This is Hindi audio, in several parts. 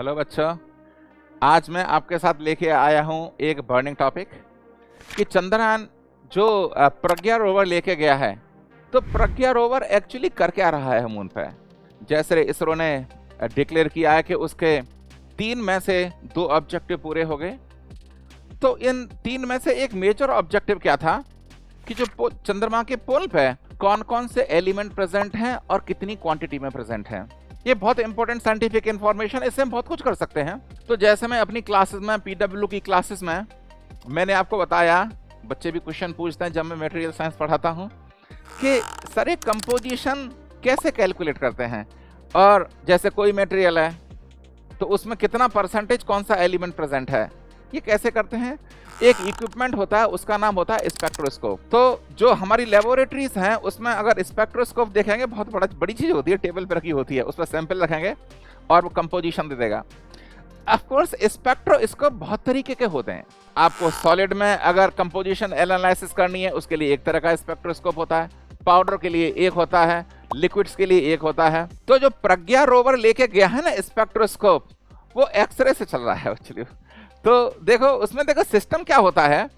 हेलो बच्चों, आज मैं आपके साथ लेके आया हूँ एक बर्निंग टॉपिक कि चंद्रयान जो प्रज्ञा रोवर लेके गया है, तो प्रज्ञा रोवर एक्चुअली कर क्या रहा है मून पे। जैसे इसरो ने डिक्लेयर किया है कि उसके 3 में से 2 ऑब्जेक्टिव पूरे हो गए, तो इन 3 में से एक मेजर ऑब्जेक्टिव क्या था कि जो चंद्रमा के पोल पे कौन कौन से एलिमेंट प्रेजेंट हैं और कितनी क्वांटिटी में प्रेजेंट हैं। ये बहुत इंपॉर्टेंट साइंटिफिक इंफॉर्मेशन, इससे हम बहुत कुछ कर सकते हैं। तो जैसे मैं अपनी क्लासेस में पीडब्ल्यू की क्लासेस में मैंने आपको बताया, बच्चे भी क्वेश्चन पूछते हैं जब मैं मटेरियल साइंस पढ़ाता हूँ कि सर ये कंपोजिशन कैसे कैलकुलेट करते हैं, और जैसे कोई मटेरियल है तो उसमें कितना परसेंटेज कौन सा एलिमेंट प्रेजेंट है, ये कैसे करते हैं। एक इक्विपमेंट होता है, उसका नाम होता है स्पेक्ट्रोस्कोप। तो जो हमारी लेबोरेटरीज हैं उसमें अगर स्पेक्ट्रोस्कोप देखेंगे, बहुत बड़ी चीज होती है, टेबल पर रखी होती है, उस पर सैंपल रखेंगे और वो कंपोजिशन दे देगा। ऑफ कोर्स स्पेक्ट्रोस्कोप बहुत तरीके के होते हैं। आपको सॉलिड में अगर कंपोजिशन एनालिसिस करनी है उसके लिए एक तरह का स्पेक्ट्रोस्कोप होता है, पाउडर के लिए एक होता है, लिक्विड्स के लिए एक होता है। तो जो प्रज्ञा रोवर लेके गया है ना स्पेक्ट्रोस्कोप, वो एक्सरे से चल रहा है एक्चुअली। तो देखो उसमें देखो सिस्टम क्या होता है।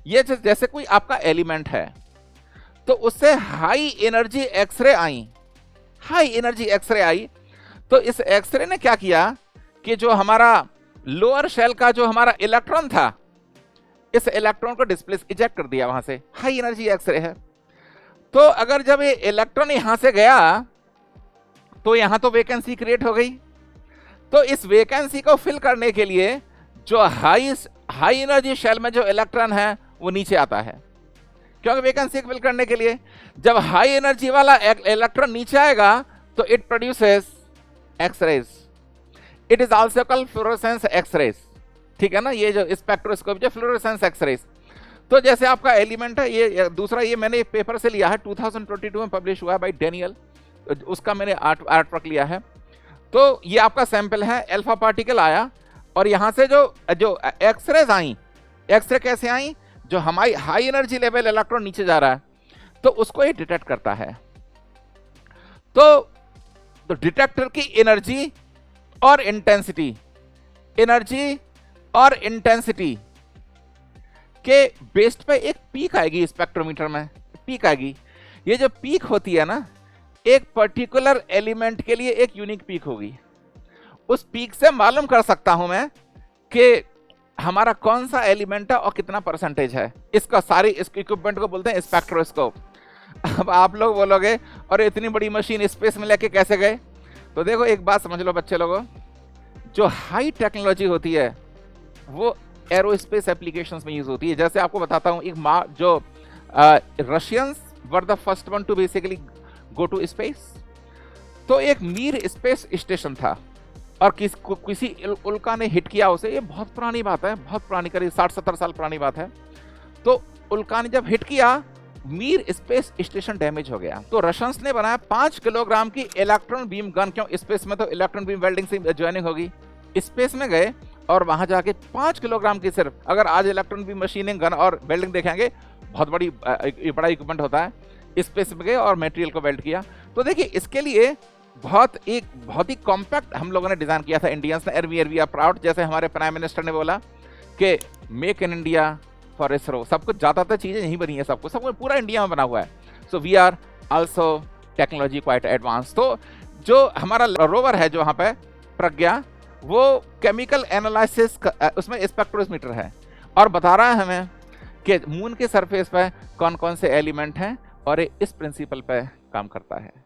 ये जैसे कोई आपका एलिमेंट है तो उससे हाई एनर्जी एक्सरे आई, तो इस एक्सरे ने क्या किया कि जो हमारा लोअर शेल का जो हमारा इलेक्ट्रॉन था, इस इलेक्ट्रॉन को डिस्प्लेस इजेक्ट कर दिया, वहां से हाई एनर्जी एक्सरे है। तो अगर जब ये इलेक्ट्रॉन यहां से गया तो यहां तो वैकेंसी क्रिएट हो गई। तो इस वैकेंसी को फिल करने के लिए जो हाई एनर्जी शेल में जो इलेक्ट्रॉन है वो नीचे आता है, क्योंकि वैकेंसी फिल करने के लिए जब हाई एनर्जी वाला इलेक्ट्रॉन नीचे आएगा तो it produces x-rays. It is also called fluorescence x-rays, ठीक है ना। ये जो स्पेक्ट्रोस्कोप जो फ्लोरोसेंस एक्सरेज। तो जैसे आपका एलिमेंट है, ये दूसरा, ये मैंने एक पेपर से लिया है, 2022 में पब्लिश हुआ है बाय डेनियल, उसका मैंने आर्ट वर्क लिया है। तो ये आपका सैंपल है, अल्फा पार्टिकल आया और यहां से जो एक्सरेज आई, एक्सरे कैसे आई, जो हमारी हाई एनर्जी लेवल इलेक्ट्रॉन नीचे जा रहा है तो उसको ये डिटेक्ट करता है। तो डिटेक्टर की एनर्जी और इंटेंसिटी के बेस्ड पे एक पीक आएगी, स्पेक्ट्रोमीटर में पीक आएगी। ये जो पीक होती है ना, एक पर्टिकुलर एलिमेंट के लिए एक यूनिक पीक होगी। उस पीक से मालूम कर सकता हूं मैं कि हमारा कौन सा एलिमेंट है और कितना परसेंटेज है। इसका सारी इस इक्विपमेंट को बोलते हैं स्पेक्ट्रोस्कोप। अब आप लोग बोलोगे और इतनी बड़ी मशीन स्पेस में लेके कैसे गए, तो देखो एक बात समझ लो बच्चे लोगों, जो हाई टेक्नोलॉजी होती है वो एरोस्पेस एप्लीकेशंस में यूज होती है। जैसे आपको बताता हूं, एक जो Russians were the first one to basically go to space. तो एक मीर स्पेस स्टेशन था और किसी उल्का ने हिट किया उसे। ये बहुत पुरानी बात है, बहुत पुरानी, करीब 60-70 साल पुरानी बात है। तो उल्का ने जब हिट किया, मीर स्पेस स्टेशन डैमेज हो गया। तो रशियंस ने बनाया 5 किलोग्राम की इलेक्ट्रॉन बीम गन, क्यों स्पेस में तो इलेक्ट्रॉन बीम वेल्डिंग से ज्वाइनिंग होगी। स्पेस में गए और वहां जाके 5 किलोग्राम की, सिर्फ अगर आज इलेक्ट्रॉन बीम मशीनिंग गन और वेल्डिंग देखेंगे, बहुत बड़ा इक्विपमेंट होता है। स्पेस में गए और मटेरियल को वेल्ड किया। तो देखिए इसके लिए बहुत ही कॉम्पैक्ट हम लोगों ने डिजाइन किया था इंडियंस ने। वी आर प्राउड, जैसे हमारे प्राइम मिनिस्टर ने बोला कि make in India for ISRO. सब कुछ ज्यादातर चीजें यहीं बनी है, सब कुछ पूरा इंडिया में बना हुआ है। So we are also technology quite advance. तो जो हमारा रोवर है जो वहां पे प्रज्ञा, वो केमिकल एनालिसिस उसमें स्पेक्ट्रोमीटर है और बता रहा है हमें कि मून के सरफेस पे कौन कौन से एलिमेंट हैं, और इस प्रिंसिपल पे काम करता है।